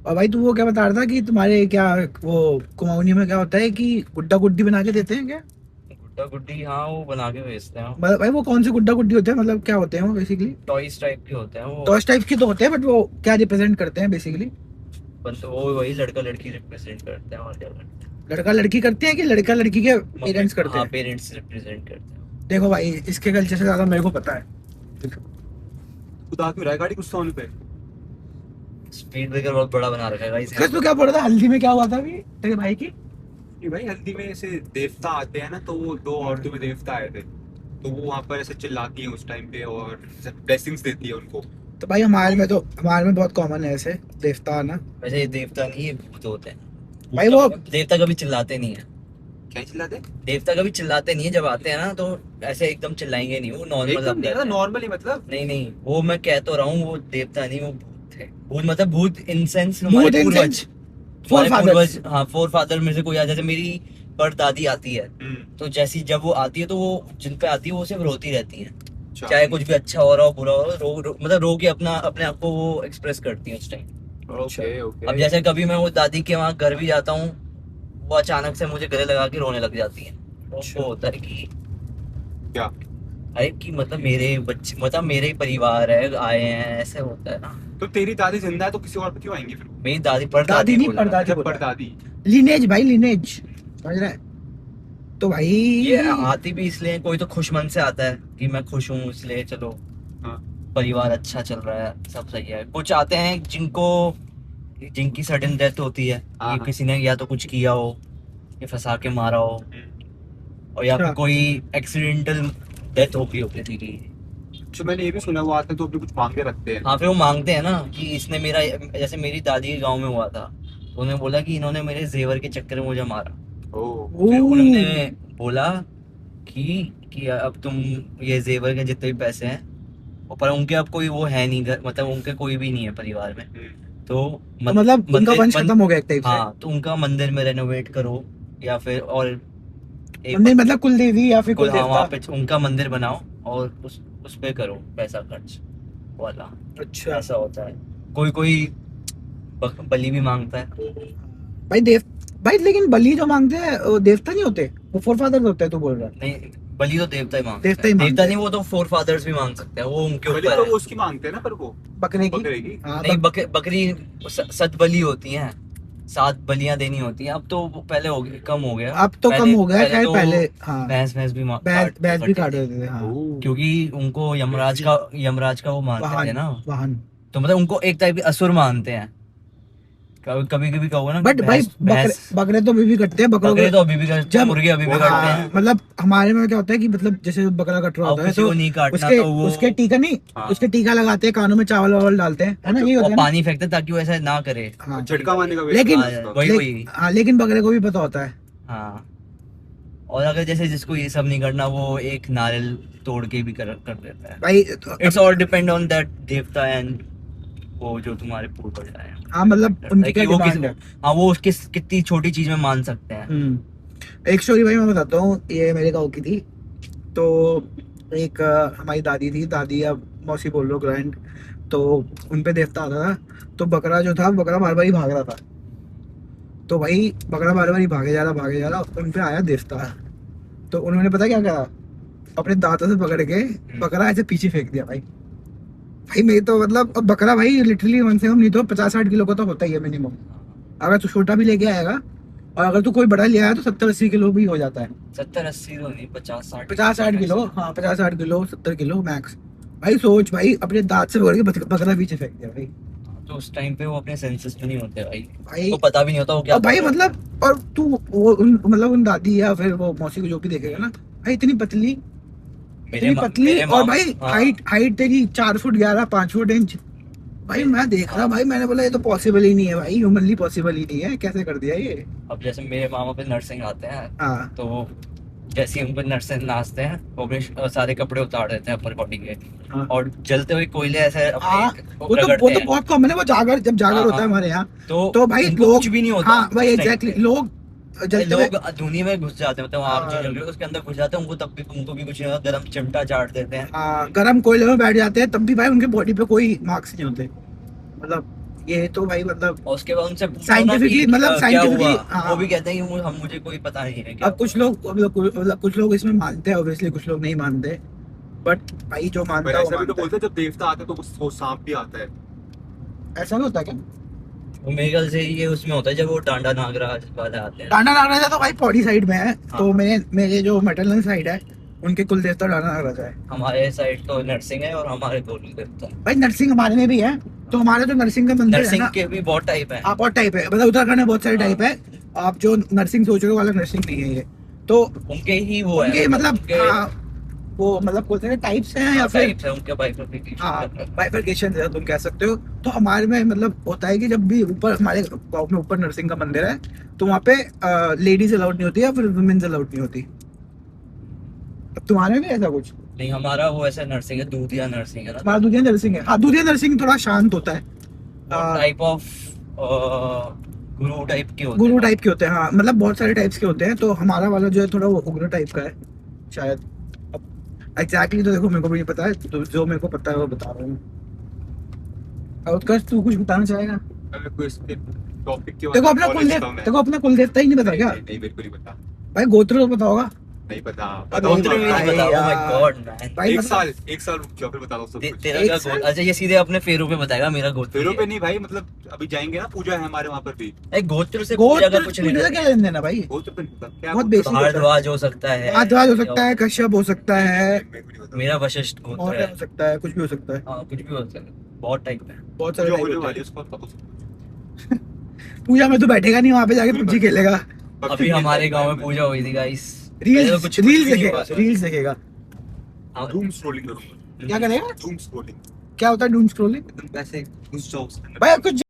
और भाई तू वो क्या बता रहा था कि तुम्हारे क्या वो कुमाऊनी में क्या होता है कि गुड्डा गुड्डी बना के देते हैं क्या? गुड्डा गुड्डी, हाँ वो बना के भेजते हैं। मतलब भाई वो कौन से गुड्डा गुड्डी होते हैं, मतलब क्या होते हैं वो बेसिकली? टॉयज टाइप के होते हैं वो। टॉयज टाइप के तो होते हैं, बट वो क्या रिप्रेजेंट करते हैं बेसिकली? बस वो वही लड़का लड़की रिप्रेजेंट करते हैं और क्या करते लड़का लड़की करते हैं कि लड़का लड़की के हैं। पेरेंट्स करते हाँ हैं? पेरेंट्स रिप्रेजेंट करते हैं। देखो भाई इसके कल्चर से ज्यादा मेरे को पता है। खुदा क्यों रहा है गाड़ी गुस्सा होने पे? स्पीड ब्रेकर बहुत बड़ा बना रखा है गाइस यहाँ किस तो पे। क्या पढ़ा था हल्दी में, क्या हुआ था अभी तेरे भाई की? कि भाई हल्दी में ऐसे देवता आते हैं ना, तो वो दो औरतों में देवता आए थे, तो वो वहां पर ऐसे चिल्लाती है उस टाइम पे और ब्लेसिंग्स देती है उनको। तो भाई हमारे में बहुत कॉमन है ऐसे देवता आना। वैसे ये देवता नहीं, ये भूत होते हैं। भाई वो देवता कभी चिल्लाते नहीं है। क्या चिल्लाते? देवता कभी चिल्लाते नहीं है, जब आते हैं ना तो ऐसे एकदम चिल्लाएंगे नहीं, वो नॉर्मल एकदम आते नहीं, हैं। नॉर्मली मतलब। नहीं नहीं, वो मैं कह तो रहा हूँ, वो देवता नहीं, वो भूत थे। भूत मतलब भूत इन सेंस भूत हमारे इन पूर्वज। सेंस हमारे forefathers। पूर्वज, हाँ फोर फादर में से कोई आ, जैसे मेरी परदादी आती है, तो जैसी जब वो आती है तो वो जिन पे आती है वो सिर्फ रोती रहती है। अच्छा। चाहे कुछ भी अच्छा हो रहा हो बुरा हो रहा हो, मतलब रो के अपना अपने आप को वो एक्सप्रेस करती है उस टाइम। Okay okay. अब जैसे कभी मैं वो दादी के वहाँ घर भी जाता हूँ, वो अचानक से मुझे गले लगा के रोने लग जाती है। वो होता है कि क्या? अरे कि मतलब मेरे बच्चे, मतलब मेरे ही परिवार है आए हैं, ऐसे होता है ना। तो तेरी दादी जिंदा है तो किसी और पे क्यों आएंगे फिर? मेरी दादी दादी परदादी नहीं बोला। परदादी अच्छा, बोला। परदादी। लिनेज भाई लिनेज, समझ रहा है? तो ये भाई आती भी इसलिए, कोई तो खुश मन से आता है कि मैं खुश हूँ इसलिए चलो हाँ। परिवार अच्छा चल रहा है, सब सही है। कुछ आते हैं जिनको, जिनकी सडन डेथ होती है, हाँ ये हाँ। किसी ने या तो कुछ किया हो या फंसा के मारा हो, और या फिर अच्छा कोई एक्सीडेंटल डेथ हो गई होती थी। तो मैंने ये भी सुना वो आते हैं तो अपने कुछ मांग के रखते हैं। हाँ फिर वो मांगते हैं ना कि इसने मेरा, जैसे मेरी दादी के गांव में हुआ था, तो उन्होंने बोला कि इन्होंने मेरे जेवर के चक्कर में मुझे मारा। ओ। फिर ओ उन्होंने बोला कि अब तुम ये जेवर के जितने भी पैसे हैं, और पर उनके अब कोई वो है नहीं मतलब उनके कोई भी नहीं है परिवार में, तो तो मतलब उनका वंश खत्म हो गया एक टाइप से। हाँ तो उनका मंदिर में रेनोवेट करो, या फिर और एक मंदिर मतलब कुल देवी या फिर कुल हाँ देवता? वहाँ पे उनका मंदिर बनाओ और उस पे करो पैसा खर्च वाला। अच्छा ऐसा होता है। कोई कोई बलि भी मांगता है। भाई भाई लेकिन बलि जो मांगते हैं वो देवता नहीं होते, वो फोरफादर होते हैं, तू बोल रहा है? नहीं, बलि तो देवता ही मांगता देवता है। ही मांगते देवता हैं। नहीं, वो तो फोर फादर्स भी मांग सकते हैं, वो उनके बलि ऊपर तो है। वो उसकी मांगते हैं ना, पर वो बकरे की। बकरे की। हाँ नहीं बकरी 7 बलि होती हैं, 7 बलियां देनी होती हैं। अब तो वो पहले हो गया, कम हो गया। अब तो कम पहले हो गया, पहले खैर तो पहले हाँ भैंस भी भैंस भी काट करते थे, देते थे हाँ। क्योंकि उनको यमराज का वो मानते थे वाहन ना। वाहन। तो मतलब उनको एक टाइप के असुर मानते हैं। कभी कभी कहोगे ना कि बट भाई भैंस बकरे भैंस बकरे तो अभी भी कटते हैं बकरों बकरे के। तो अभी भी करते हैं, जब मुर्गे अभी भी बहुत करते हाँ, हैं। मतलब हमारे में क्या होता है कि मतलब जैसे बकरा कट रहा और होता है किसी तो को नहीं काटना उसके तो वो उसके टीका नहीं, हाँ। उसके टीका लगाते हैं, कानों में चावल वावल डालते हैं, है ना, ये होता और है ना? पानी फेंकते हैं ताकि वो ऐसा ना करे। हाँ झटका मारने का लेकिन विश्वास था। वही वही। हाँ लेकिन बकरे को भी पता होता है। हाँ, और अगर जैसे जिसको ये सब नहीं करना, वो एक नारियल तोड़ के भी कर देता है। भाई तो it's all depend on that देवता एंड वो जो तुम्हारे पूर्वज आए हैं। हाँ मतलब उनकी क्या वो किस, डिमांड है। हाँ वो किस कितनी छोटी चीज में मान सकते हैं। एक स्टोरी भाई मैं बताता हूँ, ये मेरे गाँव की थी। तो एक हमारी दादी थी, दादी अब मौसी बोल लो, ग्रैंड। तो उन पे देवता आता था, तो बकरा जो था, बकरा बार बार ही भाग रहा था। तो भाई बकरा बार बार ही भागे जा रहा, उन पे आया देवता। तो उन्होंने पता क्या करा, अपने दांतों से पकड़ के बकरा ऐसे पीछे फेंक दिया भाई। भाई मैं तो मतलब अब बकरा भाई लिटरली कम से कम नहीं तो 50-60 किलो का तो होता ही है मिनिमम, अगर तू छोटा भी लेके आएगा। और अगर तू कोई बड़ा ले आया तो 70-80 किलो भी हो जाता है। 70-80 तो नहीं, 50-60। 50-60 किलो, हाँ 50-60 किलो, 70 किलो मैक्स। भाई सोच भाई, अपने दांत से पकड़ के बकरा पीछे फेंक दिया भाई। तो उस टाइम पे वो अपने सेंसेस में नहीं होते भाई, भाई वो पता भी नहीं होता वो क्या और भाई कर रहा है। मतलब और तू वो मतलब उन दादी या फिर वो मौसी को जो भी देखेगा ना, भाई इतनी पतली, इतनी पतली, मेरे और माम भाई हाँ। हाइट हाइट तेरी 4 फुट 11, 5 फुट इंच। भाई मैं देख रहा, भाई मैंने बोला ये तो पॉसिबल ही नहीं है भाई, ह्यूमनली पॉसिबल ही नहीं है, कैसे कर दिया ये। अब जैसे मेरे मामा पे नर्सिंग आते हैं, हाँ तो वो जैसे ही उन पर नर्सिंग नाचते हैं, वो अपने सारे कपड़े उतार देते हैं अपर बॉडी के, हाँ और जलते हुए कोयले ऐसे हाँ, अपने वो रगड़ते तो हैं। बहुत कॉमन है, वो जागर जब जागर हाँ होता है हाँ, हमारे यहाँ। तो तो भाई उनको लोग, कुछ भी नहीं होता हाँ भाई उस टाइम एग्जैक्टली, पे। लोग जलते हुए, लोग धुनी में घुस जाते हैं, मतलब आग जो हाँ जल रही है उसके अंदर घुस जाते हैं, उनको तब भी उनको भी कुछ नहीं होता, गरम चिमटा चाट देते हैं। हाँ, गर्म कोयले में बैठ जाते हैं, तब भी भाई उनके बॉडी पे कोई मार्क्स नहीं होते। मतलब ये तो भाई मतलब और उसके बाद उनसे पूछो ना Scientifically, कि, मतलब क्या scientifically, हुआ? हाँ। वो भी कहते हैं कि मुझे कोई पता नहीं है क्या अब मतलब कुछ लोग इसमें मानते हैं ऑब्वियसली, कुछ लोग नहीं मानते, बट भाई जो पर मानता है वो ऐसा भी तो मानता बोलते हैं जब देवता आते हैं तो वो सांप भी आता है। है। ऐसा भी होता है क्या? वो मेरे ख्याल से ये उसमें होता है जब वो टांडा नागराज वाले आते हैं। डांडा नागराजा तो भाई पौड़ी साइड में है, तो हाँ। मेरे जो मेटल साइड है उनके कुल देवता डांडा नागराजा है। हमारे साइड तो नरसिंह है और हमारे दोनों देवता है। भाई नरसिंह हमारे में भी है, तो हमारे जो नरसिंह का मंदिर है नरसिंह ना, के भी बहुत टाइप है। आप बहुत टाइप है, मतलब उत्तराखंड में बहुत सारे हाँ। टाइप है। आप जो नरसिंह सोच रहे हो वाला नरसिंह नहीं है ये, तो उनके ही वो है उनके मतलब उनके हाँ, वो मतलब बोलते हैं टाइप्स हैं या फिर टाइप्स है उनके बाइफर्केशन। हाँ बाइफर्केशन है तुम कह सकते हो। तो हमारे में मतलब होता है कि जब भी ऊपर हमारे गाँव में ऊपर नरसिंह का मंदिर है, तो वहाँ पे लेडीज अलाउड नहीं होती या फिर वुमेन्स अलाउड नहीं होती। अब तुम्हारे में भी ऐसा कुछ? नहीं, हमारा वो ऐसा नरसिंह है, दूधिया नरसिंह है ना। हमारा दूधिया नरसिंह है, हाँ दूधिया नरसिंह थोड़ा शांत होता है, टाइप ऑफ गुरु टाइप के होते गुरु हैं। टाइप के होते हैं, हाँ मतलब बहुत सारे टाइप्स के होते हैं। तो हमारा वाला जो है थोड़ा वो उग्र टाइप का है शायद। अब एग्जैक्टली तो देखो मेरे को भी नहीं पता है, तो जो मेरे को पता है वो बता रहा हूँ। और उत्कर्ष तू कुछ बताना चाहेगा? अगर कोई इसके टॉपिक के देखो अपना knowledge कम है। देखो अपना कुल देवता ही नहीं पता क्या? नहीं मेरे को नहीं पता। भाई गोत्र तो पता होगा। नहीं पता। अब बताओ गोत्र तो भी बताओ। नहीं पता। Oh my God, man। भाई एक मतलब साल रुक जाओ फिर बताओ सब कुछ। तेरा एक क्या साल? गोत्र? अच्छा, ये सीधे अपने फेरों पे बताएगा मेरा गोत्र फेरों ये पे है। नहीं भाई, मतलब अभी जाएंगे ना, पूजा है हमारे वहाँ पर भी। ए, गोत्र से पूजा का गोत्र कुछ पूजा नहीं क्या लेन देना भाई? वो तो नहीं पता क्या बहुत गोत्र basic होता है। भारद्वाज हो सकता है। आध्वाज हो सकता है, कश्यप हो सकता है, मेरे को नहीं पता। मेरा वशिष्ठ गोत्र मौर्य है। हो सकता है, कुछ भी हो सकता है। हाँ, कुछ भी हो सकता है, बहुत टाइप है। बहुत सारे पूजा type होने होते वाली हैं। है, उसको पता सब कुछ। पूजा में तो बैठेगा नहीं, वहां पे जाके पबजी खेलेगा। अभी हमारे गांव में पूजा हुई थी गाइस। रील्स कुछ रील्स भी नहीं देखेगा, हुआ था। रील्स देखेगा। हाँ। डूम स्क्रॉलिंग करूंगा। क्या करेगा? डूम स्क्रॉलिंग क्या होता है डूम स्क्रॉलिंग? एकदम ऐसे घुस जाओ उसके अंदर। भाई कुछ